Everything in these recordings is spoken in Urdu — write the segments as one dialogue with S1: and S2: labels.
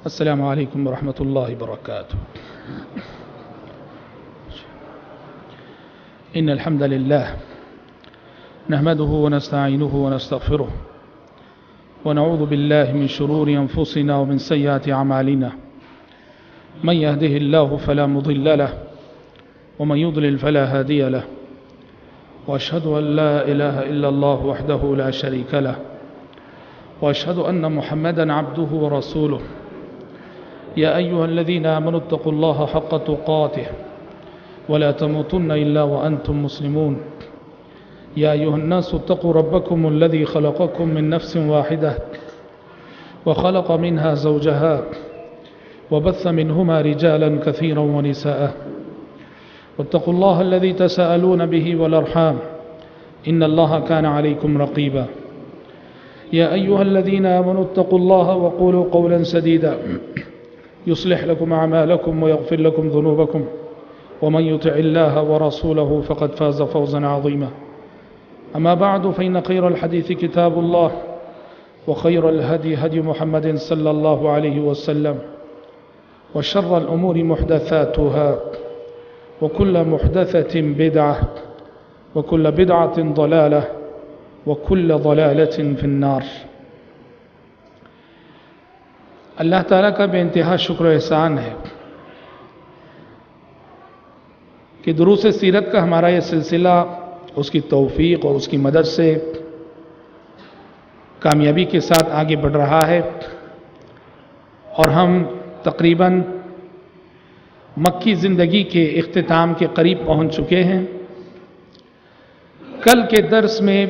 S1: السلام علیکم ورحمۃ اللہ وبرکاتہ. ان الحمد للہ نحمده ونستعینه ونستغفره ونعوذ باللہ من شرور انفسنا ومن سیئات اعمالنا. من يهده الله فلا مضل له ومن يضلل فلا هادي له. واشهد ان لا اله الا الله وحده لا شريك له واشهد ان محمدا عبده ورسوله. يا أيها الذين آمنوا اتقوا الله حق تقاته ولا تموتن إلا وأنتم مسلمون. يا أيها الناس اتقوا ربكم الذي خلقكم من نفس واحدة وخلق منها زوجها وبث منهما رجالا كثيرا ونساء. واتقوا الله الذي تساءلون به والأرحام إن الله كان عليكم رقيبا. يا أيها الذين آمنوا اتقوا الله وقولوا قولا سديدا يصلح لكم أعمالكم ويغفر لكم ذنوبكم ومن يطع الله ورسوله فقد فاز فوزا عظيما. أما بعد فإن خير الحديث كتاب الله وخير الهدي هدي محمد صلى الله عليه وسلم وشر الأمور محدثاتها وكل محدثة بدعة وكل بدعة ضلالة وكل ضلالة في النار. اللہ تعالیٰ کا بے انتہا شکر و احسان ہے کہ دروس سیرت کا ہمارا یہ سلسلہ اس کی توفیق اور اس کی مدد سے کامیابی کے ساتھ آگے بڑھ رہا ہے اور ہم تقریباً مکی زندگی کے اختتام کے قریب پہنچ چکے ہیں. کل کے درس میں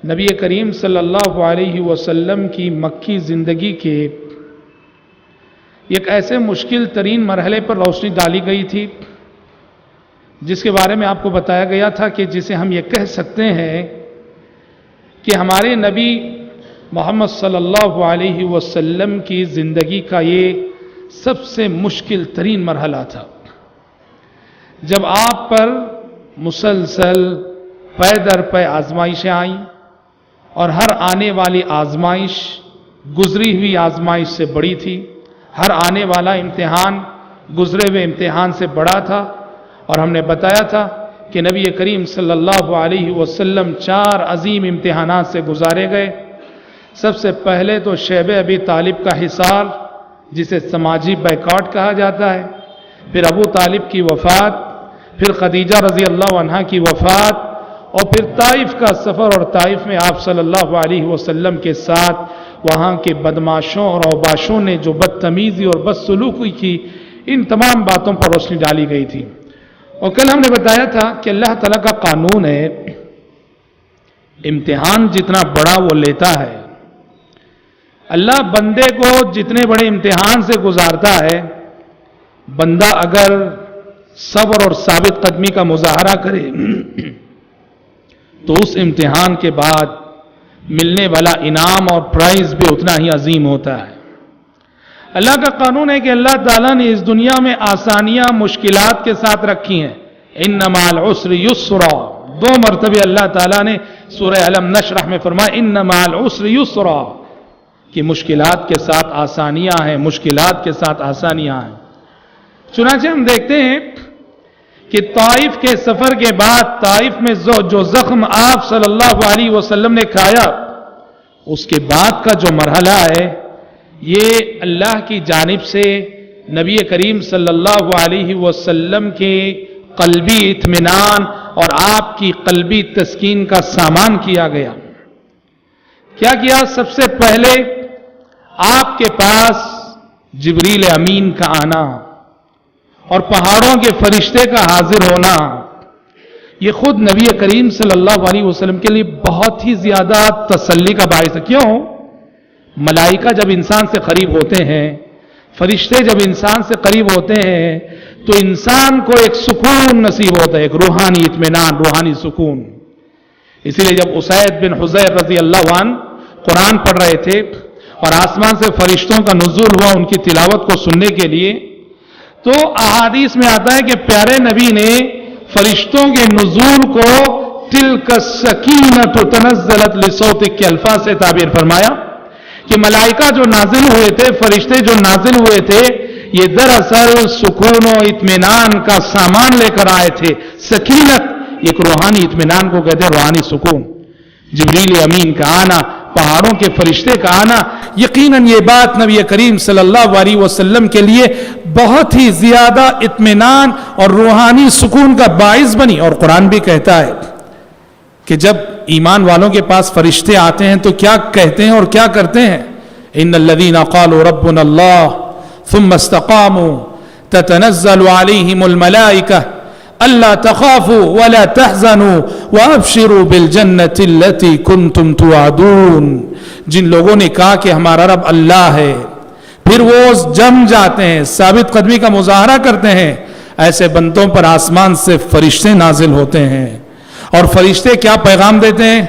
S1: نبی کریم صلی اللہ علیہ وسلم کی مکی زندگی کے ایک ایسے مشکل ترین مرحلے پر روشنی ڈالی گئی تھی جس کے بارے میں آپ کو بتایا گیا تھا کہ جسے ہم یہ کہہ سکتے ہیں کہ ہمارے نبی محمد صلی اللہ علیہ وسلم کی زندگی کا یہ سب سے مشکل ترین مرحلہ تھا جب آپ پر مسلسل پے در پے آزمائشیں آئیں اور ہر آنے والی آزمائش گزری ہوئی آزمائش سے بڑی تھی. ہر آنے والا امتحان گزرے ہوئے امتحان سے بڑا تھا اور ہم نے بتایا تھا کہ نبی کریم صلی اللہ علیہ وسلم 4 عظیم امتحانات سے گزارے گئے. سب سے پہلے تو شیب ابی طالب کا حصار جسے سماجی بائیکاٹ کہا جاتا ہے، پھر ابو طالب کی وفات، پھر خدیجہ رضی اللہ عنہا کی وفات، اور پھر طائف کا سفر اور طائف میں آپ صلی اللہ علیہ وسلم کے ساتھ وہاں کے بدماشوں اور اوباشوں نے جو بدتمیزی اور بدسلوکی کی، ان تمام باتوں پر روشنی ڈالی گئی تھی. اور کل ہم نے بتایا تھا کہ اللہ تعالیٰ کا قانون ہے امتحان جتنا بڑا وہ لیتا ہے. اللہ بندے کو جتنے بڑے امتحان سے گزارتا ہے، بندہ اگر صبر اور ثابت قدمی کا مظاہرہ کرے تو اس امتحان کے بعد ملنے والا انعام اور پرائز بھی اتنا ہی عظیم ہوتا ہے. اللہ کا قانون ہے کہ اللہ تعالیٰ نے اس دنیا میں آسانیاں مشکلات کے ساتھ رکھی ہیں. ان مع العسر یسرا، 2 مرتبہ اللہ تعالیٰ نے سورہ الم نشرح میں فرمایا ان مع العسر یسرا، کہ مشکلات کے ساتھ آسانیاں ہیں، مشکلات کے ساتھ آسانیاں ہیں. چنانچہ ہم دیکھتے ہیں کہ طائف کے سفر کے بعد طائف میں جو زخم آپ صلی اللہ علیہ وسلم نے کھایا، اس کے بعد کا جو مرحلہ ہے یہ اللہ کی جانب سے نبی کریم صلی اللہ علیہ وسلم کے قلبی اطمینان اور آپ کی قلبی تسکین کا سامان کیا گیا. کیا کیا؟ سب سے پہلے آپ کے پاس جبریل امین کا آنا اور پہاڑوں کے فرشتے کا حاضر ہونا، یہ خود نبی کریم صلی اللہ علیہ وسلم کے لیے بہت ہی زیادہ تسلی کا باعث ہے. کیوں؟ ملائکہ جب انسان سے قریب ہوتے ہیں، فرشتے جب انسان سے قریب ہوتے ہیں تو انسان کو ایک سکون نصیب ہوتا ہے، ایک روحانی اطمینان، روحانی سکون. اسی لیے جب اسید بن حضیر رضی اللہ عنہ قرآن پڑھ رہے تھے اور آسمان سے فرشتوں کا نزول ہوا ان کی تلاوت کو سننے کے لیے، تو احادیث میں آتا ہے کہ پیارے نبی نے فرشتوں کے نزول کو تلک السکینۃ تنزلت لصوتک کے الفاظ سے تعبیر فرمایا کہ ملائکہ جو نازل ہوئے تھے، فرشتے جو نازل ہوئے تھے، یہ دراصل سکون و اطمینان کا سامان لے کر آئے تھے. سکینت ایک روحانی اطمینان کو کہتے ہیں، روحانی سکون. جبریل امین کا آنا، پہاڑوں کے فرشتے کا آنا، یقیناً یہ بات نبی کریم صلی اللہ علیہ وسلم کے لیے بہت ہی زیادہ اطمینان اور روحانی سکون کا باعث بنی. اور قرآن بھی کہتا ہے کہ جب ایمان والوں کے پاس فرشتے آتے ہیں تو کیا کہتے ہیں اور کیا کرتے ہیں؟ ان الذین قالوا ربنا اللہ ثم استقاموا تتنزل علیہم الملائکہ الا تخافوا ولا تحزنوا وابشروا بالجنة التي كنتم توعدون. جن لوگوں نے کہا کہ ہمارا رب اللہ ہے، پھر وہ جم جاتے ہیں، ثابت قدمی کا مظاہرہ کرتے ہیں، ایسے بندوں پر آسمان سے فرشتے نازل ہوتے ہیں. اور فرشتے کیا پیغام دیتے ہیں؟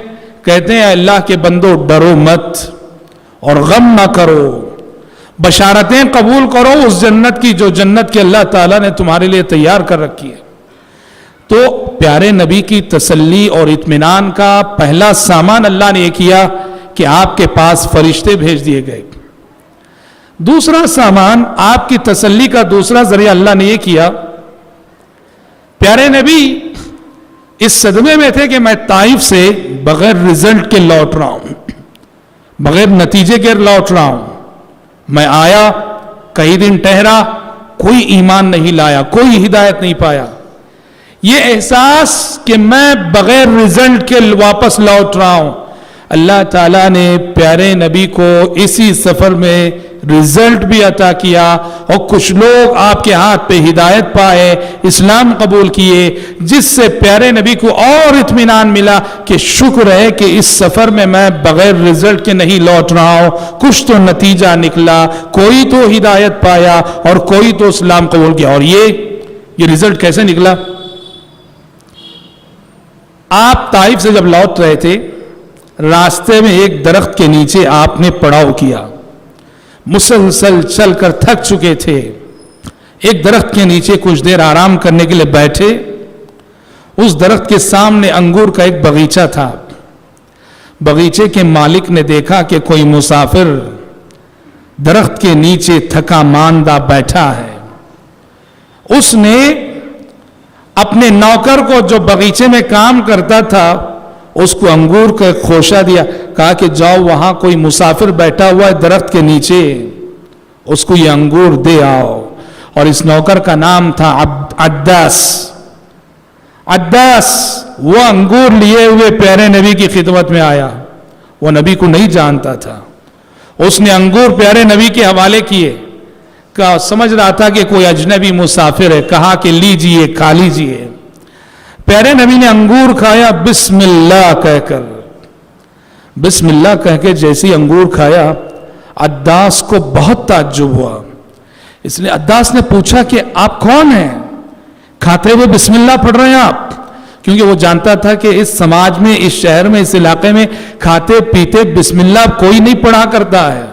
S1: کہتے ہیں اللہ کے بندو ڈرو مت اور غم نہ کرو، بشارتیں قبول کرو اس جنت کی جو جنت کے اللہ تعالیٰ نے تمہارے لیے تیار کر رکھی ہے. تو پیارے نبی کی تسلی اور اطمینان کا پہلا سامان اللہ نے یہ کیا کہ آپ کے پاس فرشتے بھیج دیے گئے. دوسرا سامان، آپ کی تسلی کا دوسرا ذریعہ اللہ نے یہ کیا، پیارے نبی اس صدمے میں تھے کہ میں طائف سے بغیر رزلٹ کے لوٹ رہا ہوں، بغیر نتیجے کے لوٹ رہا ہوں. میں آیا، کئی دن ٹھہرا، کوئی ایمان نہیں لایا، کوئی ہدایت نہیں پایا. یہ احساس کہ میں بغیر رزلٹ کے واپس لوٹ رہا ہوں، اللہ تعالیٰ نے پیارے نبی کو اسی سفر میں رزلٹ بھی عطا کیا، اور کچھ لوگ آپ کے ہاتھ پہ ہدایت پائے، اسلام قبول کیے، جس سے پیارے نبی کو اور اطمینان ملا کہ شکر ہے کہ اس سفر میں بغیر رزلٹ کے نہیں لوٹ رہا ہوں، کچھ تو نتیجہ نکلا، کوئی تو ہدایت پایا اور کوئی تو اسلام قبول کیا. اور یہ رزلٹ کیسے نکلا؟ آپ طائف سے جب لوٹ رہے تھے، راستے میں ایک درخت کے نیچے آپ نے پڑاؤ کیا، مسلسل چل کر تھک چکے تھے. ایک درخت کے نیچے کچھ دیر آرام کرنے کے لیے بیٹھے. اس درخت کے سامنے انگور کا ایک باغیچہ تھا. باغیچے کے مالک نے دیکھا کہ کوئی مسافر درخت کے نیچے تھکا ماندہ بیٹھا ہے. اس نے اپنے نوکر کو جو باغیچے میں کام کرتا تھا اس کو انگور کا خوشہ دیا، کہا کہ جاؤ وہاں کوئی مسافر بیٹھا ہوا ہے درخت کے نیچے، اس کو یہ انگور دے آؤ. اور اس نوکر کا نام تھا عداس. عداس وہ انگور لیے ہوئے پیارے نبی کی خدمت میں آیا. وہ نبی کو نہیں جانتا تھا. اس نے انگور پیارے نبی کے حوالے کیے، کہا سمجھ رہا تھا کہ کوئی اجنبی مسافر ہے، کہا کہ لیجئے کھا لیجئے. پیارے نبی نے انگور کھایا، بسم اللہ کہہ کر، بسم اللہ کہہ کے جیسی انگور کھایا، عداس کو بہت تعجب ہوا. اس لیے عداس نے پوچھا کہ آپ کون ہیں؟ کھاتے ہوئے بسم اللہ پڑھ رہے ہیں آپ؟ کیونکہ وہ جانتا تھا کہ اس سماج میں، اس شہر میں، اس علاقے میں کھاتے پیتے بسم اللہ کوئی نہیں پڑھا کرتا ہے.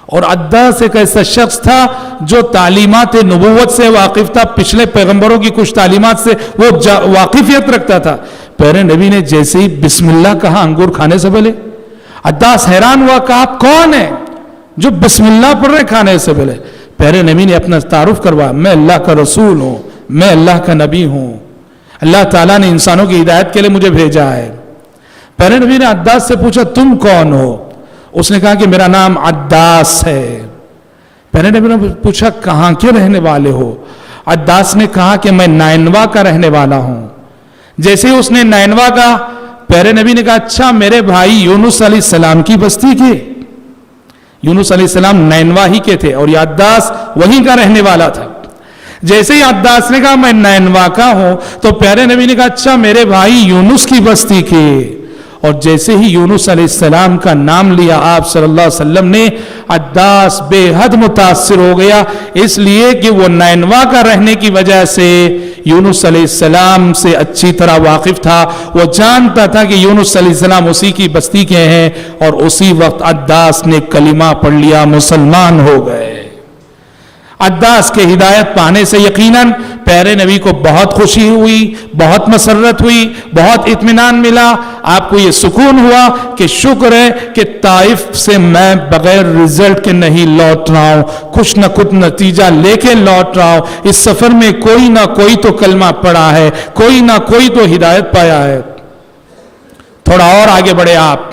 S1: اور عداس ایک ایسا شخص تھا جو تعلیمات نبوت سے واقف تھا، پچھلے پیغمبروں کی کچھ تعلیمات سے وہ واقفیت رکھتا تھا. پیارے نبی نے جیسے ہی بسم اللہ کہا انگور کھانے سے پہلے، عداس حیران ہوا کہ آپ کون ہیں جو بسم اللہ پڑھ رہے کھانے سے پہلے؟ پیارے نبی نے اپنا تعارف کروایا، میں اللہ کا رسول ہوں، میں اللہ کا نبی ہوں، اللہ تعالیٰ نے انسانوں کی ہدایت کے لیے مجھے بھیجا ہے. پیارے نبی نے عداس سے پوچھا تم کون ہو؟ اس نے کہا کہ میرا نام عداس ہے. پیارے نبی نے پوچھا کہاں کے رہنے والے ہو؟ عداس نے کہا کہ میں نینوا کا رہنے والا ہوں. جیسے ہی اس نے نینوا کا، پیارے نبی نے کہا اچھا میرے بھائی یونس علیہ السلام کی بستی کے؟ یونس علیہ السلام نینوا ہی کے تھے اور یہ عداس وہیں کا رہنے والا تھا. جیسے ہی عداس نے کہا میں نینوا کا ہوں تو پیارے نبی نے کہا اچھا میرے بھائی یونس کی بستی کے. اور جیسے ہی یونس علیہ السلام کا نام لیا آپ صلی اللہ علیہ وسلم نے، عداس بے حد متاثر ہو گیا، اس لیے کہ وہ نینوا کا رہنے کی وجہ سے یونس علیہ السلام سے اچھی طرح واقف تھا. وہ جانتا تھا کہ یونس علیہ السلام اسی کی بستی کے ہیں، اور اسی وقت عداس نے کلمہ پڑھ لیا، مسلمان ہو گئے. عداس کے ہدایت پانے سے یقیناً پیارے نبی کو بہت خوشی ہوئی، بہت مسرت ہوئی، بہت اطمینان ملا، آپ کو یہ سکون ہوا کہ شکر ہے کہ طائف سے میں بغیر رزلٹ کے نہیں لوٹ رہا ہوں، کچھ نہ کچھ نتیجہ لے کے لوٹ رہا ہوں، اس سفر میں کوئی نہ کوئی تو کلمہ پڑھا ہے، کوئی نہ کوئی تو ہدایت پایا ہے۔ تھوڑا اور آگے بڑھے، آپ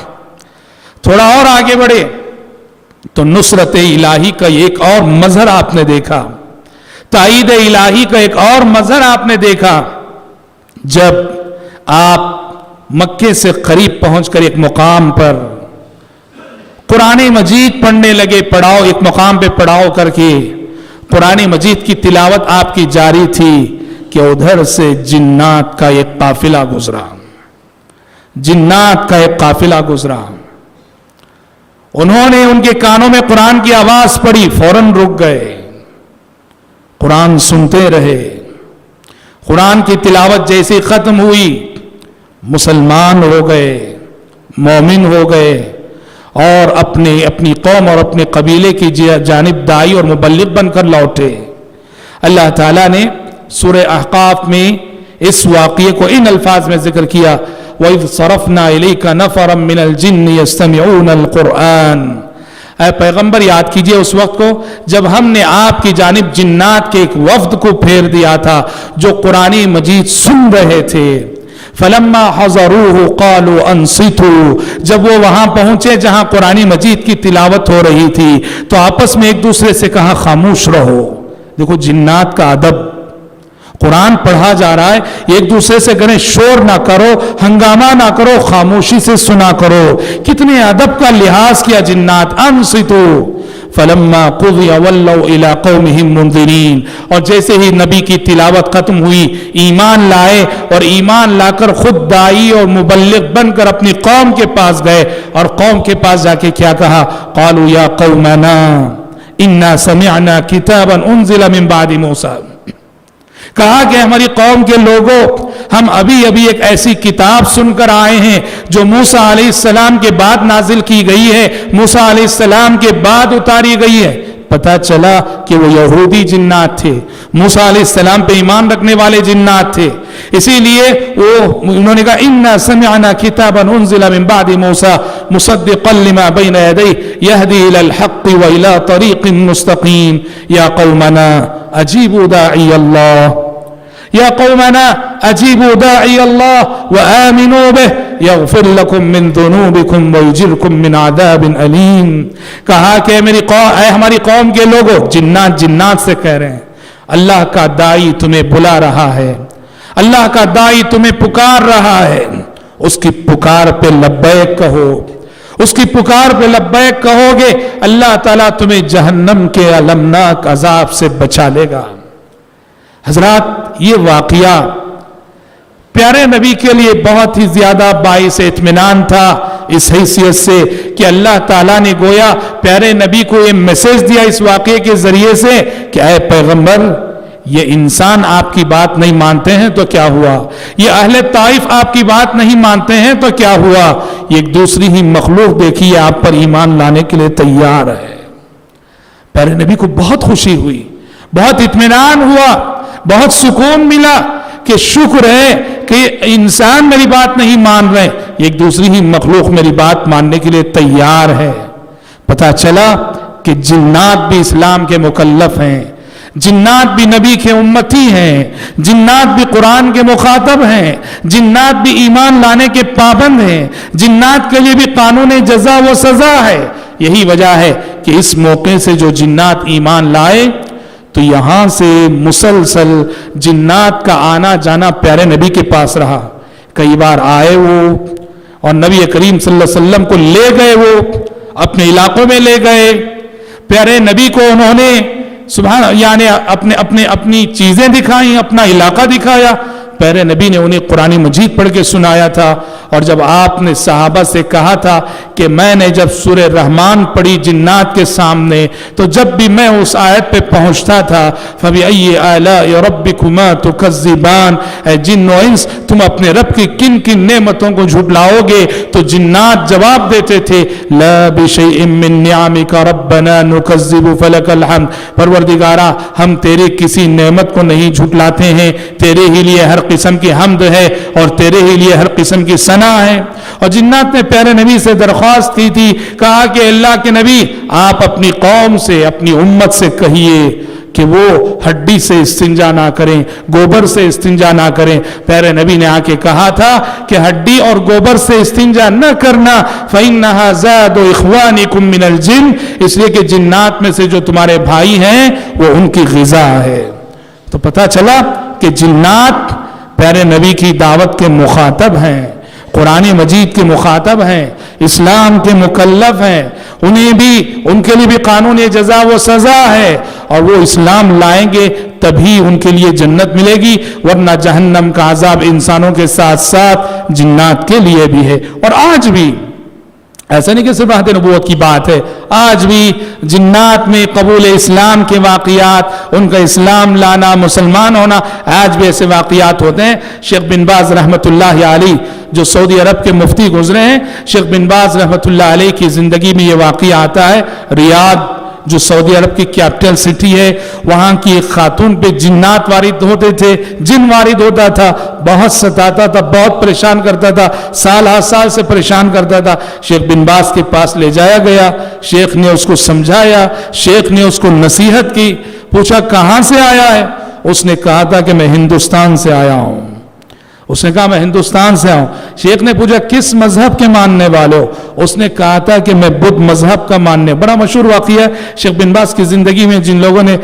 S1: تھوڑا اور آگے بڑھے تو نصرت الہی کا ایک اور مظہر آپ نے دیکھا، تائید الہی کا ایک اور مظہر آپ نے دیکھا، جب آپ مکے سے قریب پہنچ کر ایک مقام پر قرآن مجید پڑھنے لگے، پڑھاؤ ایک مقام پہ پڑھاؤ کر کے قرآن مجید کی تلاوت آپ کی جاری تھی کہ ادھر سے جنات کا ایک قافلہ گزرا، جنات کا ایک قافلہ گزرا، انہوں نے ان کے کانوں میں قرآن کی آواز پڑی، فوراً رک گئے، قرآن سنتے رہے، قرآن کی تلاوت جیسی ختم ہوئی مسلمان ہو گئے، مومن ہو گئے، اور اپنی قوم اور اپنے قبیلے کی جانب داعی اور مبلغ بن کر لوٹے۔ اللہ تعالیٰ نے سورہ احقاف میں اس واقعے کو ان الفاظ میں ذکر کیا، وَإِذْ صَرَفْنَا إِلَيْكَ نَفَرًا مِّنَ الْجِنِّ يَسْتَمِعُونَ الْقُرْآنَ۔ اے پیغمبر یاد کیجئے اس وقت کو جب ہم نے آپ کی جانب جنات کے ایک وفد کو پھیر دیا تھا جو قرآن مجید سن رہے تھے۔ فَلَمَّا حَضَرُوهُ قَالُوا أَنصِتُوا، جب وہ وہاں پہنچے جہاں قرآن مجید کی تلاوت ہو رہی تھی تو آپس میں ایک دوسرے سے کہا خاموش رہو۔ دیکھو جنات کا ادب، قرآن پڑھا جا رہا ہے، ایک دوسرے سے کہیں شور نہ کرو، ہنگامہ نہ کرو، خاموشی سے سنا کرو، کتنے ادب کا لحاظ کیا جنات۔ انصتوا فلما قضی ولوا الی قومہم منذرین، اور جیسے ہی نبی کی تلاوت ختم ہوئی ایمان لائے، اور ایمان لا کر خود داعی اور مبلغ بن کر اپنی قوم کے پاس گئے، اور قوم کے پاس جا کے کیا کہا؟ قالوا یا قومنا انا سمعنا کتابا انزل من بعد موسیٰ، کہا کہ ہماری قوم کے لوگوں ہم ابھی ایک ایسی کتاب سن کر آئے ہیں جو موسیٰ علیہ السلام کے بعد نازل کی گئی ہے، موسیٰ علیہ السلام کے بعد اتاری گئی ہے۔ پتا چلا کہ وہ یہودی جنات تھے، موسیٰ علیہ السلام پہ ایمان رکھنے والے جنات تھے، اسی لیے انہوں نے کہا انا سمعنا کتابا انزل من بعد موسیٰ مصدقا لما بین یدیہ یہدی الی الحق والی طریق مستقیم یا قومنا اجیبوا داعی اللہ، یا قومنا اجیبوا داعی اللہ وآمنوا بہ یغفر لکم من ذنوبکم ویجرکم من عذاب علیم۔ کہا کہ اے ہماری قوم کے لوگوں، جنات سے کہہ رہے ہیں، اللہ کا داعی تمہیں بلا رہا ہے، اللہ کا داعی تمہیں پکار رہا ہے، اس کی پکار پہ لبیک کہو، اس کی پکار پہ لبیک کہو گے اللہ تعالیٰ تمہیں جہنم کے المناک عذاب سے بچا لے گا۔ حضرات یہ واقعہ پیارے نبی کے لیے بہت ہی زیادہ باعث اطمینان تھا، اس حیثیت سے کہ اللہ تعالیٰ نے گویا پیارے نبی کو یہ میسج دیا اس واقعے کے ذریعے سے کہ اے پیغمبر، یہ انسان آپ کی بات نہیں مانتے ہیں تو کیا ہوا، یہ اہل طائف آپ کی بات نہیں مانتے ہیں تو کیا ہوا، یہ ایک دوسری ہی مخلوق دیکھیے آپ پر ایمان لانے کے لیے تیار ہے۔ پیارے نبی کو بہت خوشی ہوئی، بہت اطمینان ہوا، بہت سکون ملا کہ شکر ہے کہ انسان میری بات نہیں مان رہے، ایک دوسری ہی مخلوق میری بات ماننے کے لیے تیار ہے۔ پتہ چلا کہ جنات بھی اسلام کے مکلف ہیں، جنات بھی نبی کے امتی ہیں، جنات بھی قرآن کے مخاطب ہیں، جنات بھی ایمان لانے کے پابند ہیں، جنات کے لیے بھی قانون جزا و سزا ہے۔ یہی وجہ ہے کہ اس موقع سے جو جنات ایمان لائے تو یہاں سے مسلسل جنات کا آنا جانا پیارے نبی کے پاس رہا۔ کئی بار آئے وہ اور نبی کریم صلی اللہ علیہ وسلم کو لے گئے، وہ اپنے علاقوں میں لے گئے، پیارے نبی کو انہوں نے اپنی چیزیں دکھائیں، اپنا علاقہ دکھایا، پیارے نبی نے انہیں قرآن مجید پڑھ کے سنایا تھا. اور جب آپ نے صحابہ سے کہا تھا کہ میں نے جب سورہ رحمان پڑھی جنات کے سامنے تو جب بھی میں اس آیت پہ پہنچتا تھا فَبِأَيِّ آلَاءِ رَبِّكُمَا تُكَذِّبَانِ، اے جن و انس تم اپنے رب کی کن کن نعمتوں کو جھٹلاؤ گے؟ تو جنات جواب دیتے تھے لَا بِشَيْءٍ مِّن نِّعَمِكَ رَبَّنَا نُكَذِّبُ فَلَكَ الْحَمْدُ، پروردگارا ہم تیری کسی نعمت کو نہیں جھٹلاتے ہیں، تیرے ہی لیے ہر قسم کی حمد ہے اور تیرے ہی لیے ہر قسم کی ثنا ہے. اور جنات نے پیارے نبی سے درخواست کی تھی، کہا کہ اللہ کے نبی آپ اپنی قوم سے اپنی امت سے کہیے کہ وہ ہڈی سے استنجا نہ کریں، گوبر سے استنجا نہ کریں. پیارے نبی نے آ کے کہا تھا کہ ہڈی اور گوبر سے استنجا نہ کرنا فَإِنَّهَا زَادُ إِخْوَانِكُم مِّنَ الْجِنِّ، اس لیے کہ جنات میں سے جو تمہارے بھائی ہیں وہ ان کی غذا ہے. تو پتہ چلا کہ جنات پیارے نبی کی دعوت کے مخاطب ہیں، قرآن مجید کے مخاطب ہیں، اسلام کے مکلف ہیں، انہیں بھی ان کے لیے بھی قانون جزا و سزا ہے، اور وہ اسلام لائیں گے تبھی ان کے لیے جنت ملے گی، ورنہ جہنم کا عذاب انسانوں کے ساتھ ساتھ جنات کے لیے بھی ہے. اور آج بھی ایسا نہیں کہ صرف عہد نبوت کی بات ہے، آج بھی جنات میں قبول اسلام کے واقعات، ان کا اسلام لانا، مسلمان ہونا، آج بھی ایسے واقعات ہوتے ہیں. شیخ بن باز رحمۃ اللہ علیہ جو سعودی عرب کے مفتی گزرے ہیں، شیخ بن باز رحمۃ اللہ علیہ کی زندگی میں یہ واقعہ آتا ہے. ریاض جو سعودی عرب کی کیپٹل سٹی ہے، وہاں کی ایک خاتون پہ جنات وارد ہوتے تھے، جن وارد ہوتا تھا، بہت ستاتا تھا، بہت پریشان کرتا تھا، سال ہر سال سے پریشان کرتا تھا. شیخ بن باز کے پاس لے جایا گیا، شیخ نے اس کو سمجھایا، شیخ نے اس کو نصیحت کی. پوچھا کہاں سے آیا ہے؟ اس نے کہا تھا کہ میں ہندوستان سے آیا ہوں. اس نے کہا میں ہندوستان سے آؤں. شیخ نے پوچھا کس مذہب کے ماننے والے ہو؟ اس نے کہا تھا کہ میں بدھ مذہب کا ماننے. بڑا مشہور واقعہ ہے شیخ بن باز کی زندگی میں، جن لوگوں نے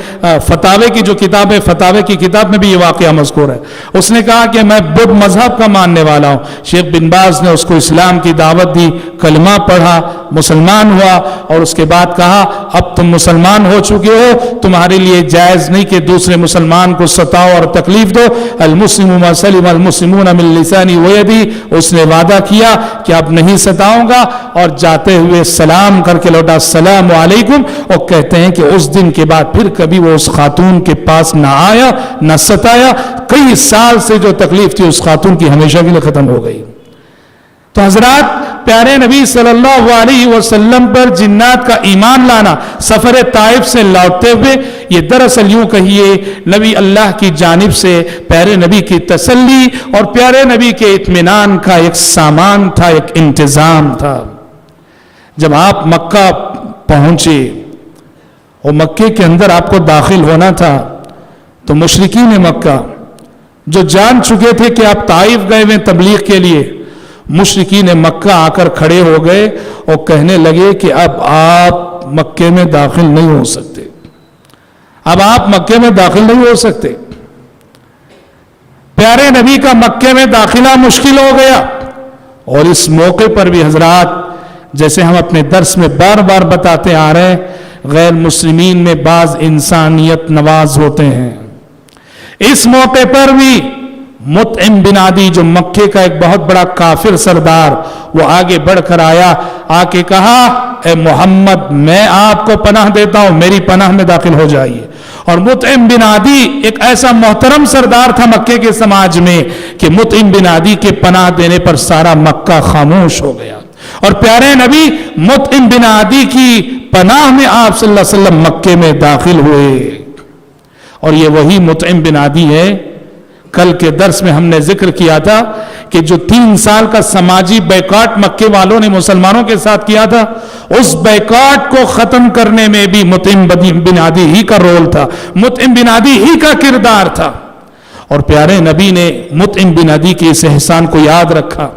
S1: فتاوے کی جو کتاب ہے، فتاوے کی کتاب میں بھی یہ واقعہ مذکور ہے. اس نے کہا کہ میں بدھ مذہب کا ماننے والا ہوں. شیخ بن باز نے اس کو اسلام کی دعوت دی، کلمہ پڑھا، مسلمان ہوا، اور اس کے بعد کہا اب تم مسلمان ہو چکے ہو، تمہارے لیے جائز نہیں کہ دوسرے مسلمان کو ستاؤ اور تکلیف دو. المسلم ما سلم المسلمون من لسانی ویدی. اس نے وعدہ کیا کہ اب نہیں ستاؤں گا، اور جاتے ہوئے سلام کر کے لوٹا السلام علیکم. اور کہتے ہیں کہ اس دن کے بعد پھر کبھی وہ اس خاتون کے پاس نہ آیا نہ ستایا. کئی سال سے جو تکلیف تھی اس خاتون کی ہمیشہ کے لیے ختم ہو گئی. تو حضرات پیارے نبی صلی اللہ علیہ وسلم پر جنات کا ایمان لانا سفر طائف سے لوٹتے ہوئے، یہ دراصل یوں کہیے نبی اللہ کی جانب سے پیارے نبی کی تسلی اور پیارے نبی کے اطمینان کا ایک سامان تھا، ایک انتظام تھا. جب آپ مکہ پہنچے اور مکے کے اندر آپ کو داخل ہونا تھا تو مشرکین مکہ جو جان چکے تھے کہ آپ طائف گئے ہوئے تبلیغ کے لیے، مشرکین مکہ آ کر کھڑے ہو گئے اور کہنے لگے کہ اب آپ مکے میں داخل نہیں ہو سکتے، اب آپ مکے میں داخل نہیں ہو سکتے. پیارے نبی کا مکے میں داخلہ مشکل ہو گیا. اور اس موقع پر بھی حضرات، جیسے ہم اپنے درس میں بار بار بتاتے آ رہے ہیں، غیر مسلمین میں بعض انسانیت نواز ہوتے ہیں. اس موقع پر بھی مطعم بن عدی جو مکے کا ایک بہت بڑا کافر سردار، وہ آگے بڑھ کر آیا، آ کے کہا اے محمد میں آپ کو پناہ دیتا ہوں، میری پناہ میں داخل ہو جائیے. اور مطعم بن عدی ایک ایسا محترم سردار تھا مکے کے سماج میں کہ مطعم بن عدی کے پناہ دینے پر سارا مکہ خاموش ہو گیا. اور پیارے نبی مطعم بن عدی کی پناہ میں آپ صلی اللہ علیہ وسلم مکے میں داخل ہوئے. اور یہ وہی مطعم بن عدی ہے، کل کے درس میں ہم نے ذکر کیا تھا کہ جو 3 سال کا سماجی بیکاٹ مکے والوں نے مسلمانوں کے ساتھ کیا تھا، اس بیکاٹ کو ختم کرنے میں بھی مطعم بن عدی ہی کا رول تھا، مطعم بن عدی ہی کا کردار تھا. اور پیارے نبی نے مطعم بن عدی کے اس احسان کو یاد رکھا.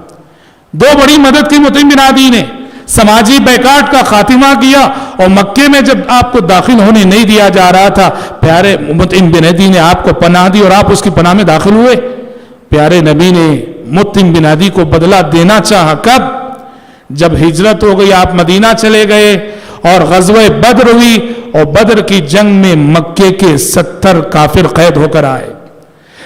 S1: 2 بڑی مدد کی مطعم بن عدی نے، سماجی بیکاٹ کا خاتمہ کیا، اور مکے میں جب آپ کو داخل ہونے نہیں دیا جا رہا تھا، پیارے مطعم بن عدی نے آپ کو پناہ دی اور آپ اس کی پناہ میں داخل ہوئے. پیارے نبی نے مطعم بن عدی کو بدلہ دینا چاہا. کب؟ جب ہجرت ہو گئی، آپ مدینہ چلے گئے اور غزوہ بدر ہوئی، اور بدر کی جنگ میں مکے کے 70 کافر قید ہو کر آئے.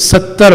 S1: 70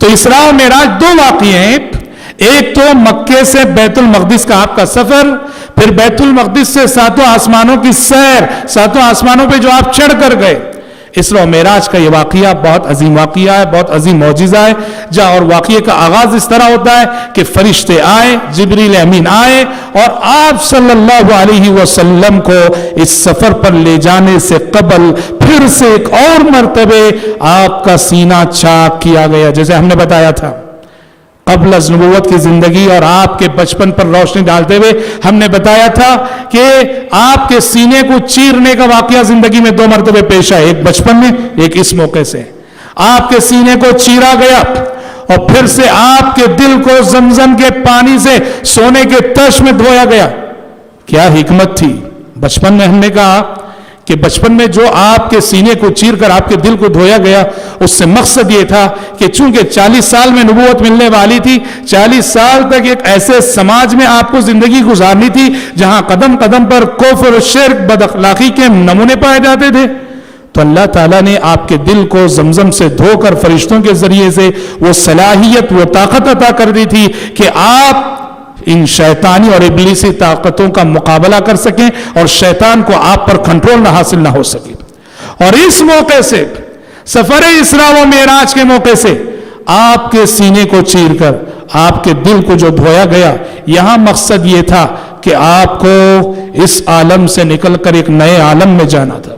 S1: تو اسراء و معراج دو واقعے ہیں، ایک تو مکے سے بیت المقدس کا آپ کا سفر، پھر بیت المقدس سے ساتوں آسمانوں کی سیر، ساتوں آسمانوں پہ جو آپ چڑھ کر گئے. اسراء و معراج کا یہ واقعہ بہت عظیم واقعہ ہے، بہت عظیم معجزہ ہے. جہاں اور واقعے کا آغاز اس طرح ہوتا ہے کہ فرشتے آئے، جبریل امین آئے اور آپ صلی اللہ علیہ وسلم کو اس سفر پر لے جانے سے قبل پھر سے ایک اور مرتبہ آپ کا سینہ چاک کیا گیا. جیسے ہم نے بتایا تھا قبل از نبوت کی زندگی اور آپ کے بچپن پر روشنی ڈالتے ہوئے ہم نے بتایا تھا کہ آپ کے سینے کو چیرنے کا واقعہ زندگی میں دو مرتبہ پیش آئے، ایک بچپن میں، ایک اس موقع سے. آپ کے سینے کو چیرا گیا اور پھر سے آپ کے دل کو زمزم کے پانی سے سونے کے تش میں دھویا گیا. کیا حکمت تھی. بچپن میں ہم نے کہا کہ بچپن میں جو آپ کے سینے کو چیر کر آپ کے دل کو دھویا گیا، اس سے مقصد یہ تھا کہ چونکہ 40 سال میں نبوت ملنے والی تھی، 40 سال تک ایک ایسے سماج میں آپ کو زندگی گزارنی تھی جہاں قدم قدم پر کفر، شرک، بد اخلاقی کے نمونے پائے جاتے تھے. تو اللہ تعالیٰ نے آپ کے دل کو زمزم سے دھو کر فرشتوں کے ذریعے سے وہ صلاحیت، وہ طاقت عطا کر دی تھی کہ آپ ان شیطانی اور ابلیسی طاقتوں کا مقابلہ کر سکیں اور شیطان کو آپ پر کنٹرول نہ حاصل نہ ہو سکے. اور اس موقع سے سفر اسراء و معراج کے موقع سے آپ کے سینے کو چیر کر آپ کے دل کو جو دھویا گیا، یہاں مقصد یہ تھا کہ آپ کو اس عالم سے نکل کر ایک نئے عالم میں جانا تھا.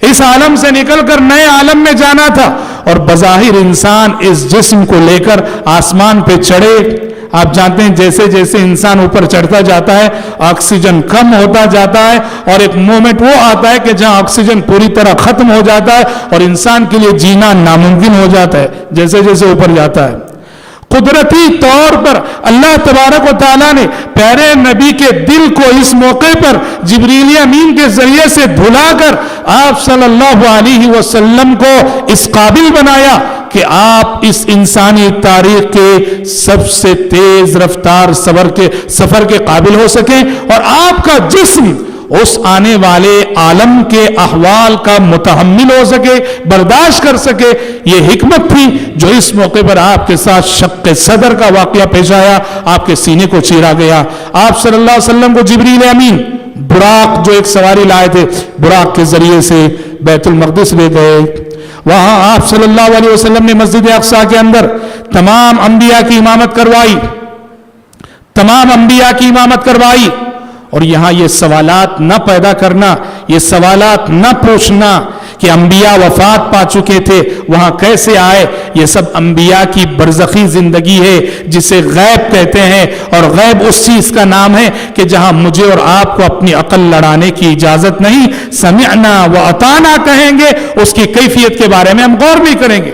S1: اس عالم سے نکل کر نئے عالم میں جانا تھا اور بظاہر انسان اس جسم کو لے کر آسمان پہ چڑھے. آپ جانتے ہیں جیسے جیسے انسان اوپر چڑھتا جاتا ہے آکسیجن کم ہوتا جاتا ہے اور ایک مومنٹ وہ آتا ہے کہ جہاں آکسیجن پوری طرح ختم ہو جاتا ہے اور انسان کے لیے جینا ناممکن ہو جاتا ہے جیسے جیسے اوپر جاتا ہے. قدرتی طور پر اللہ تبارک و تعالیٰ نے پیارے نبی کے دل کو اس موقع پر جبریل امین کے ذریعے سے دھلا کر آپ صلی اللہ علیہ وسلم کو اس قابل بنایا کہ آپ اس انسانی تاریخ کے سب سے تیز رفتار سفر کے قابل ہو سکیں اور آپ کا جسم اس آنے والے عالم کے احوال کا متحمل ہو سکے، برداشت کر سکے. یہ حکمت تھی جو اس موقع پر آپ کے ساتھ شق صدر کا واقعہ پیش آیا، آپ کے سینے کو چیرا گیا. آپ صلی اللہ علیہ وسلم کو جبریل امین براق جو ایک سواری لائے تھے، براق کے ذریعے سے بیت المقدس لے گئے. وہاں آپ صلی اللہ علیہ وسلم نے مسجد اقصیٰ کے اندر تمام انبیاء کی امامت کروائی، تمام انبیاء کی امامت کروائی. اور یہاں یہ سوالات نہ پیدا کرنا، یہ سوالات نہ پوچھنا کہ انبیاء وفات پا چکے تھے وہاں کیسے آئے. یہ سب انبیاء کی برزخی زندگی ہے جسے غیب کہتے ہیں، اور غیب اس چیز کا نام ہے کہ جہاں مجھے اور آپ کو اپنی عقل لڑانے کی اجازت نہیں. سمعنا و اطعنا کہیں گے، اس کی کیفیت کے بارے میں ہم غور نہیں کریں گے.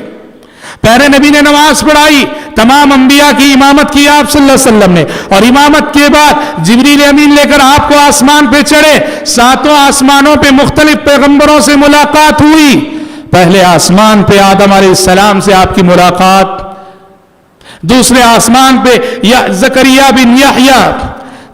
S1: پیارے نبی نے نماز پڑھائی، تمام انبیاء کی امامت کی آپ صلی اللہ علیہ وسلم نے، اور امامت کے بعد جبریل امین لے کر آپ کو آسمان پہ چڑھے. ساتوں آسمانوں پہ مختلف پیغمبروں سے ملاقات ہوئی. پہلے آسمان پہ آدم علیہ السلام سے آپ کی ملاقات، دوسرے آسمان پہ زکریا بن یحییٰ،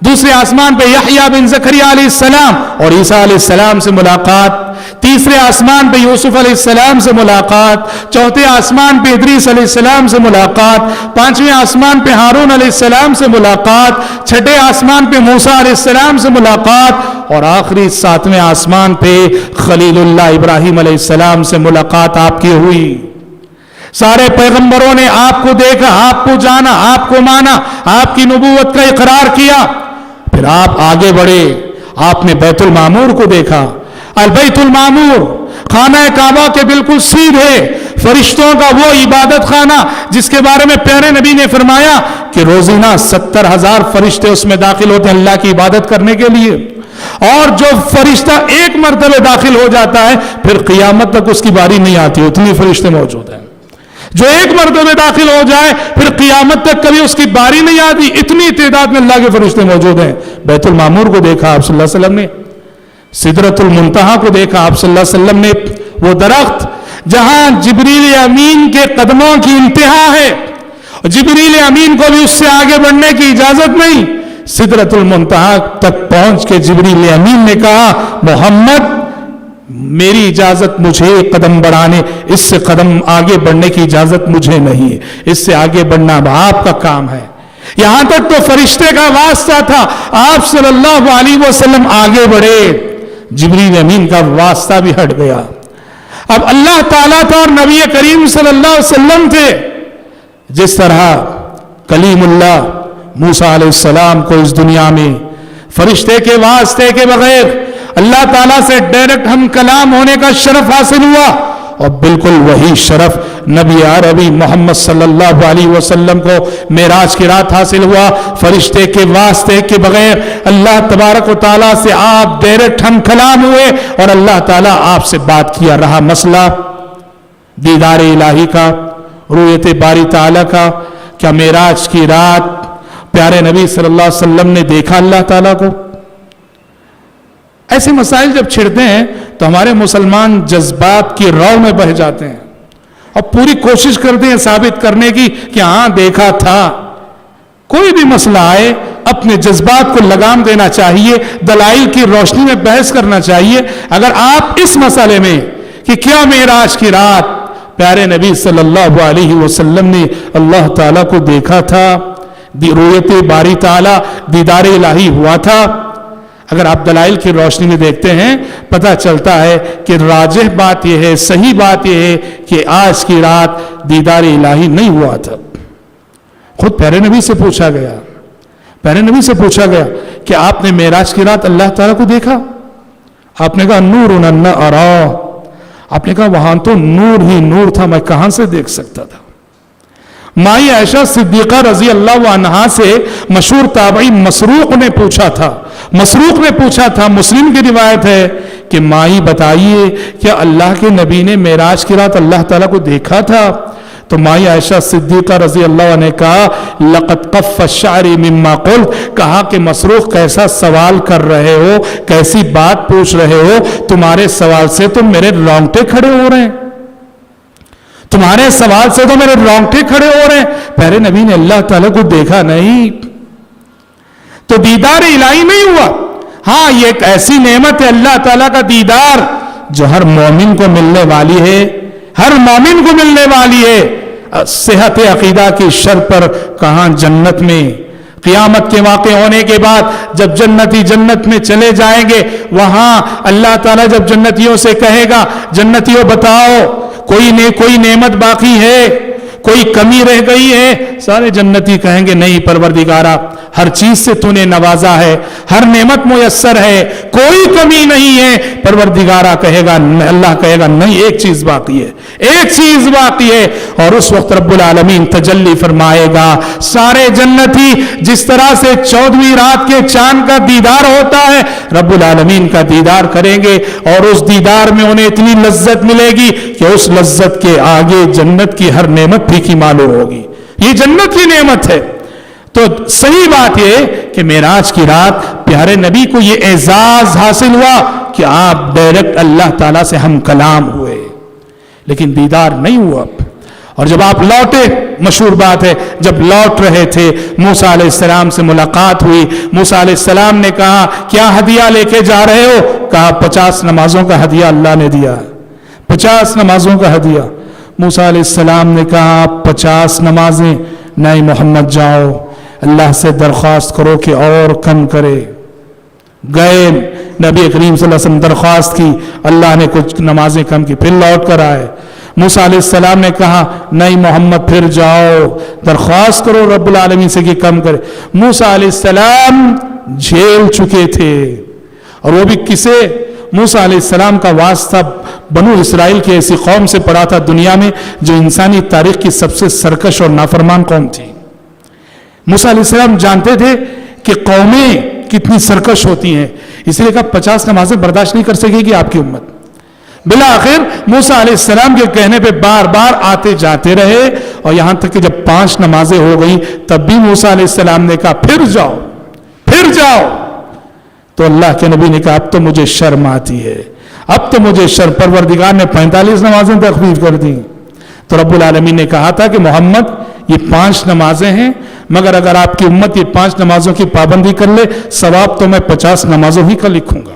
S1: دوسرے آسمان پہ یحییٰ بن زکریا علیہ السلام اور عیسیٰ علیہ السلام سے ملاقات، تیسرے آسمان پہ یوسف علیہ السلام سے ملاقات، چوتھے آسمان پہ ادریس علیہ السلام سے ملاقات، پانچویں آسمان پہ ہارون علیہ السلام سے ملاقات، چھٹے آسمان پہ موسیٰ علیہ السلام سے ملاقات، اور آخری ساتویں آسمان پہ خلیل اللہ ابراہیم علیہ السلام سے ملاقات آپ کی ہوئی. سارے پیغمبروں نے آپ کو دیکھا، آپ کو جانا، آپ کو مانا، آپ کی نبوت کا اقرار کیا. پھر آپ آگے بڑھے، آپ نے بیت المعمور کو دیکھا. البیت المعمور خانہ کعبہ کے بالکل سیدھے فرشتوں کا وہ عبادت خانہ جس کے بارے میں پیارے نبی نے فرمایا کہ روزانہ 70,000 فرشتے اس میں داخل ہوتے ہیں اللہ کی عبادت کرنے کے لیے. اور جو فرشتہ ایک مرتبہ داخل ہو جاتا ہے پھر قیامت تک اس کی باری نہیں آتی، اتنے فرشتے موجود ہیں. جو ایک مرتبہ داخل ہو جائے پھر قیامت تک کبھی اس کی باری نہیں آتی، اتنی تعداد میں اللہ کے فرشتے موجود ہیں. بیت المعمور کو دیکھا آپ صلی اللہ علیہ وسلم نے، سدرۃ المنتہا کو دیکھا آپ صلی اللہ علیہ وسلم نے، وہ درخت جہاں جبریل امین کے قدموں کی انتہا ہے، جبریل امین کو بھی اس سے آگے بڑھنے کی اجازت نہیں. سدرۃ المنتہا تک پہنچ کے جبریل امین نے کہا محمد میری اجازت مجھے قدم بڑھانے، اس سے قدم آگے بڑھنے کی اجازت مجھے نہیں ہے، اس سے آگے بڑھنا آپ کا کام ہے۔ یہاں تک تو فرشتے کا واسطہ تھا، آپ صلی اللہ علیہ وسلم آگے بڑھے، جبریل امین کا واسطہ بھی ہٹ گیا۔ اب اللہ تعالیٰ تھا اور نبی کریم صلی اللہ علیہ وسلم تھے۔ جس طرح کلیم اللہ موسیٰ علیہ السلام کو اس دنیا میں فرشتے کے واسطے کے بغیر اللہ تعالیٰ سے ڈائریکٹ ہم کلام ہونے کا شرف حاصل ہوا، اور بالکل وہی شرف نبی عربی محمد صلی اللہ علیہ وسلم کو معراج کی رات حاصل ہوا، فرشتے کے واسطے کے بغیر اللہ تبارک و تعالیٰ سے آپ ڈائریکٹ ہم کلام ہوئے، اور اللہ تعالیٰ آپ سے بات کیا۔ رہا مسئلہ دیدار الہی کا، رؤیت باری تعالیٰ کا، کیا معراج کی رات پیارے نبی صلی اللہ علیہ وسلم نے دیکھا اللہ تعالیٰ کو؟ ایسے مسائل جب چھڑتے ہیں تو ہمارے مسلمان جذبات کی رو میں بہہ جاتے ہیں اور پوری کوشش کرتے ہیں ثابت کرنے کی کہ ہاں دیکھا تھا۔ کوئی بھی مسئلہ آئے اپنے جذبات کو لگام دینا چاہیے، دلائل کی روشنی میں بحث کرنا چاہیے۔ اگر آپ اس مسئلے میں کہ کیا معراج کی رات پیارے نبی صلی اللہ علیہ وسلم نے اللہ تعالیٰ کو دیکھا تھا، رؤیت باری تعالیٰ دیدار الہی ہوا تھا، اگر آپ دلائل کی روشنی میں دیکھتے ہیں پتہ چلتا ہے کہ راجح بات یہ ہے، صحیح بات یہ ہے کہ آج کی رات دیدار الہی نہیں ہوا تھا۔ خود پیارے نبی سے پوچھا گیا، پیارے نبی سے پوچھا گیا کہ آپ نے معراج کی رات اللہ تعالیٰ کو دیکھا؟ آپ نے کہا نور انا ارا، آپ نے کہا وہاں تو نور ہی نور تھا، میں کہاں سے دیکھ سکتا تھا؟ مائی عائشہ صدیقہ رضی اللہ عنہا سے مشہور تابعی مسروق نے پوچھا تھا، مسروق نے پوچھا تھا، مسلم کی روایت ہے کہ مائی بتائیے کیا اللہ کے نبی نے معراج کی رات اللہ تعالیٰ کو دیکھا تھا؟ تو مائی عائشہ صدیقہ رضی اللہ عنہ نے کہا لقد قف الشعر مما قلت، کہا کہ مسروق کیسا سوال کر رہے ہو، کیسی بات پوچھ رہے ہو، تمہارے سوال سے تو میرے رونگٹے کھڑے ہو رہے ہیں، تمہارے سوال سے تو میرے رونگٹے کھڑے ہو رہے ہیں۔ پیارے نبی نے اللہ تعالیٰ کو دیکھا نہیں تو دیدار الہی نہیں ہوا۔ ہاں یہ ایک ایسی نعمت ہے اللہ تعالیٰ کا دیدار جو ہر مومن کو ملنے والی ہے، ہر مومن کو ملنے والی ہے۔ صحت عقیدہ کی شرط پر کہاں جنت میں، قیامت کے واقع ہونے کے بعد جب جنتی جنت میں چلے جائیں گے، وہاں اللہ تعالیٰ جب جنتیوں سے کہے گا جنتیوں بتاؤ کوئی نعمت باقی ہے، کوئی کمی رہ گئی ہے؟ سارے جنتی کہیں گے نہیں پروردگارا، ہر چیز سے تو نے نوازا ہے، ہر نعمت میسر ہے، کوئی کمی نہیں ہے۔ پروردگارا کہے گا، اللہ کہے گا نہیں، ایک چیز باقی ہے، ایک چیز باقی ہے۔ اور اس وقت رب العالمین تجلی فرمائے گا، سارے جنتی جس طرح سے 14ویں رات کے چاند کا دیدار ہوتا ہے رب العالمین کا دیدار کریں گے، اور اس دیدار میں انہیں اتنی لذت ملے گی کہ اس لذت کے آگے جنت کی ہر نعمت پھیکی معلوم ہوگی۔ یہ جنت کی نعمت ہے۔ تو صحیح بات یہ کہ معراج کی رات پیارے نبی کو یہ اعزاز حاصل ہوا کہ آپ ڈائریکٹ اللہ تعالیٰ سے ہم کلام ہوئے، لیکن دیدار نہیں ہوا۔ اور جب آپ لوٹے، مشہور بات ہے، جب لوٹ رہے تھے موسیٰ علیہ السلام سے ملاقات ہوئی، موسیٰ علیہ السلام نے کہا کیا ہدیہ لے کے جا رہے ہو؟ کہا 50 نمازوں کا ہدیہ اللہ نے دیا، 50 نمازوں کا ہدیہ۔ موسیٰ علیہ السلام نے کہا 50 نمازیں نہیں محمد، جاؤ اللہ سے درخواست کرو کہ اور کم کرے۔ گئے نبی کریم صلی اللہ علیہ وسلم درخواست کی، اللہ نے کچھ نمازیں کم کی، پھر لوٹ کر آئے۔ موسیٰ علیہ السلام نے کہا نہیں محمد پھر جاؤ درخواست کرو رب العالمین سے کہ کم کرے۔ موسیٰ علیہ السلام جھیل چکے تھے، اور وہ بھی کسے؟ موسیٰ علیہ السلام کا واسطہ بنو اسرائیل کی ایسی قوم سے پڑا تھا دنیا میں جو انسانی تاریخ کی سب سے سرکش اور نافرمان قوم تھی۔ موسیٰ علیہ السلام جانتے تھے کہ قومیں کتنی سرکش ہوتی ہیں، اس لیے کہا 50 نمازیں برداشت نہیں کر سکے گی آپ کی امت۔ بالآخر موسیٰ علیہ السلام کے کہنے پہ بار بار آتے جاتے رہے، اور یہاں تک کہ جب 5 نمازیں ہو گئیں تب بھی موسیٰ علیہ السلام نے کہا پھر جاؤ پھر جاؤ۔ تو اللہ کے نبی نے کہا اب تو مجھے شرم آتی ہے، اب تو مجھے شرم۔ پروردگار نے 45 نمازیں تخفیف کر دیں۔ تو رب العالمین نے کہا تھا کہ محمد یہ 5 نمازیں ہیں، مگر اگر آپ کی امت یہ 5 نمازوں کی پابندی کر لے ثواب تو میں 50 نمازوں ہی کا لکھوں گا،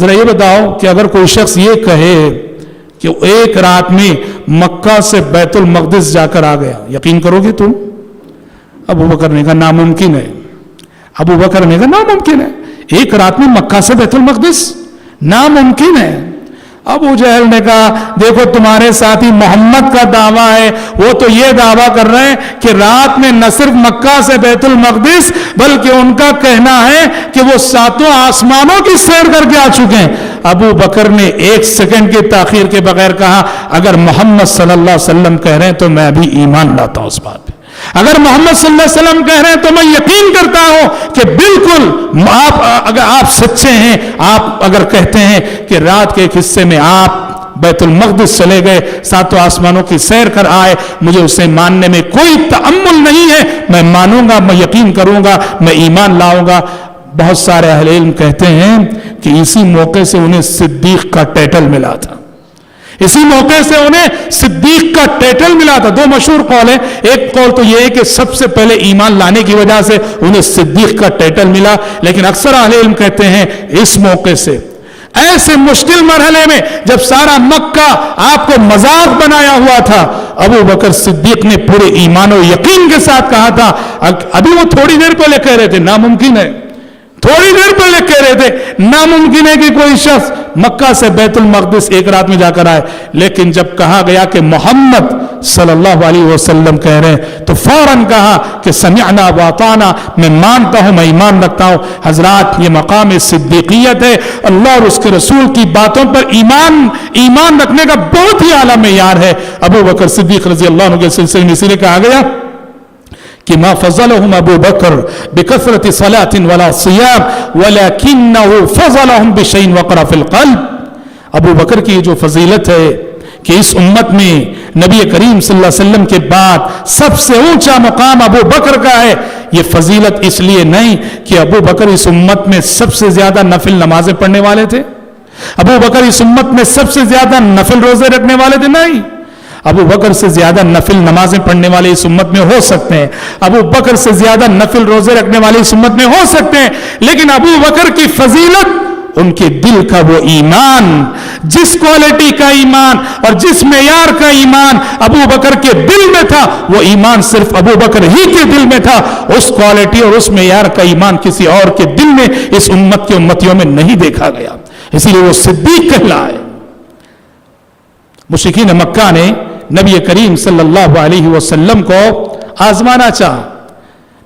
S2: ذرا یہ بتاؤ کہ اگر کوئی شخص یہ کہے کہ ایک رات میں مکہ سے بیت المقدس جا کر آ گیا، یقین کرو گے تم؟ ابو بکر نے کہا ناممکن ہے. ابو بکر نے کہا ناممکن ہے، ایک رات میں مکہ سے بیت المقدس ناممکن ہے. ابو جہل نے کہا دیکھو تمہارے ساتھی محمد کا دعویٰ ہے، وہ تو یہ دعویٰ کر رہے ہیں کہ رات میں نہ صرف مکہ سے بیت المقدس بلکہ ان کا کہنا ہے کہ وہ ساتوں آسمانوں کی سیر کر کے آ چکے ہیں. ابو بکر نے ایک سیکنڈ کی تاخیر کے بغیر کہا اگر محمد صلی اللہ علیہ وسلم کہہ رہے ہیں تو میں بھی ایمان لاتا ہوں اس بات پہ. اگر محمد صلی اللہ علیہ وسلم کہہ رہے ہیں تو میں یقین کرتا ہوں کہ بالکل اگر آپ سچے ہیں، آپ اگر کہتے ہیں کہ رات کے ایک حصے میں آپ بیت المقدس چلے گئے، ساتوں آسمانوں کی سیر کر آئے، مجھے اسے ماننے میں کوئی تأمل نہیں ہے، میں مانوں گا، میں یقین کروں گا، میں ایمان لاؤں گا. بہت سارے اہل علم کہتے ہیں کہ اسی موقع سے انہیں صدیق کا ٹائٹل ملا تھا. اسی موقع سے انہیں صدیق کا ٹائٹل ملا تھا. دو مشہور قول ہیں، ایک قول تو یہ ہے کہ سب سے پہلے ایمان لانے کی وجہ سے انہیں صدیق کا ٹائٹل ملا، لیکن اکثر اہل علم کہتے ہیں اس موقع سے، ایسے مشکل مرحلے میں جب سارا مکہ آپ کو مذاق بنایا ہوا تھا، ابو بکر صدیق نے پورے ایمان و یقین کے ساتھ کہا تھا. ابھی وہ تھوڑی دیر پہلے کہہ رہے تھے ناممکن ہے، تھوڑی دیر پہلے کہہ رہے تھے ناممکن ہے کہ کوئی شخص مکہ سے بیت المقدس ایک رات میں جا کر آئے، لیکن جب کہا گیا کہ محمد صلی اللہ علیہ وسلم کہہ رہے ہیں تو فوراً کہا کہ سمعنا واطعنا، میں مانتا ہوں، میں ایمان رکھتا ہوں. حضرات یہ مقام صدیقیت ہے، اللہ اور اس کے رسول کی باتوں پر ایمان رکھنے کا بہت ہی اعلیٰ معیار ہے. ابو بکر صدیق رضی اللہ عنہ کے سلسلے میں اسی لیے کہا گیا کہ ما فضلهم ابو بکر بکثرت صلاة ولا صیام ولکنه فضلهم بشیء وقر فی القلب. ابو بکر کی جو فضیلت ہے کہ اس امت میں نبی کریم صلی اللہ علیہ وسلم کے بعد سب سے اونچا مقام ابو بکر کا ہے. یہ فضیلت اس لیے نہیں کہ ابو بکر اس امت میں سب سے زیادہ نفل نمازیں پڑھنے والے تھے، ابو بکر اس امت میں سب سے زیادہ نفل روزے رکھنے والے تھے، نہیں. ابو بکر سے زیادہ نفل نمازیں پڑھنے والے اس امت میں ہو سکتے ہیں، ابو بکر سے زیادہ نفل روزے رکھنے والے اس امت میں ہو سکتے ہیں، لیکن ابو بکر کی فضیلت ان کے دل کا وہ ایمان، جس کوالٹی کا ایمان اور جس معیار کا ایمان ابو بکر کے دل میں تھا، وہ ایمان صرف ابو بکر ہی کے دل میں تھا. اس کوالٹی اور اس معیار کا ایمان کسی اور کے دل میں اس امت کے امتیوں میں نہیں دیکھا گیا، اسی لیے وہ صدیق کہلائے. مشرکین مکہ نے نبی کریم صلی اللہ علیہ وسلم کو آزمانا چاہا،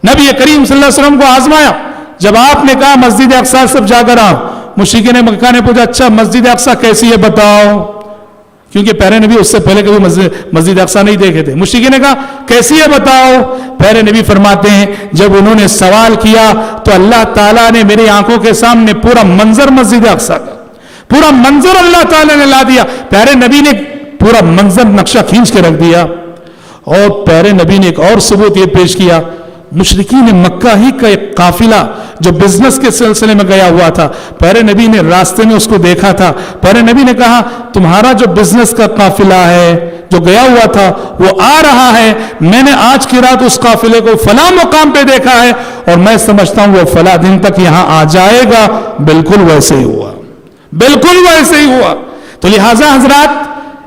S2: نبی کریم صلی اللہ علیہ وسلم کو آزمایا. جب آپ نے کہا مسجد اقصی سب جا کر آؤ، مشرکین مکہ نے پوچھا اچھا مسجد اقصی کیسی ہے بتاؤ، کیونکہ پیارے نبی اس سے پہلے کبھی مسجد اقصی نہیں دیکھے تھے. مشرکین نے کہا کیسی ہے بتاؤ. پیارے نبی فرماتے ہیں جب انہوں نے سوال کیا تو اللہ تعالیٰ نے میری آنکھوں کے سامنے پورا منظر مسجد اقصی کا، پورا منظر اللہ تعالیٰ نے لا دیا. پیارے نبی نے پورا منظر نقشہ کھینچ کے رکھ دیا. اور پیارے نبی نے ایک اور ثبوت یہ پیش کیا، مشرکین مکہ ہی کا ایک قافلہ جو بزنس کے سلسلے میں گیا ہوا تھا، پیارے نبی نے راستے میں اس کو دیکھا تھا. پیارے نبی نے کہا تمہارا جو بزنس کا قافلہ ہے جو گیا ہوا تھا وہ آ رہا ہے، میں نے آج کی رات اس قافلے کو فلاں مقام پہ دیکھا ہے اور میں سمجھتا ہوں وہ فلاں دن تک یہاں آ جائے گا. بالکل ویسے ہی ہوا، بالکل ویسے ہی ہوا. تو لہٰذا حضرات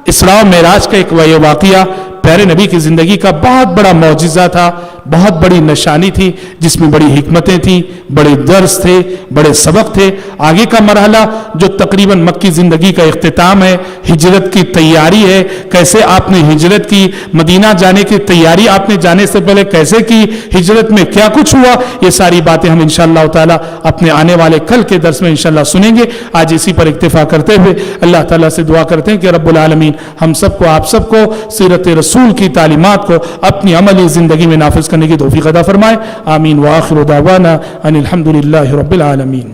S2: اسراء و معراج کا ایک واقعہ پیارے نبی کی زندگی کا بہت بڑا معجزہ تھا، بہت بڑی نشانی تھی جس میں بڑی حکمتیں تھیں، بڑے درس تھے، بڑے سبق تھے. آگے کا مرحلہ جو تقریباً مکی زندگی کا اختتام ہے، ہجرت کی تیاری ہے، کیسے آپ نے ہجرت کی، مدینہ جانے کی تیاری آپ نے جانے سے پہلے کیسے کی، ہجرت میں کیا کچھ ہوا، یہ ساری باتیں ہم انشاءاللہ تعالیٰ اپنے آنے والے کل کے درس میں انشاءاللہ سنیں گے. آج اسی پر اکتفا کرتے ہوئے اللہ تعالیٰ سے دعا کرتے ہیں کہ رب العالمین ہم سب کو، آپ سب کو سیرت رسول کی تعلیمات کو اپنی عملی زندگی میں نافذ کرنے کی توفیق عطا فرمائے. آمین. وآخر دعوانا ان الحمد للہ رب العالمین.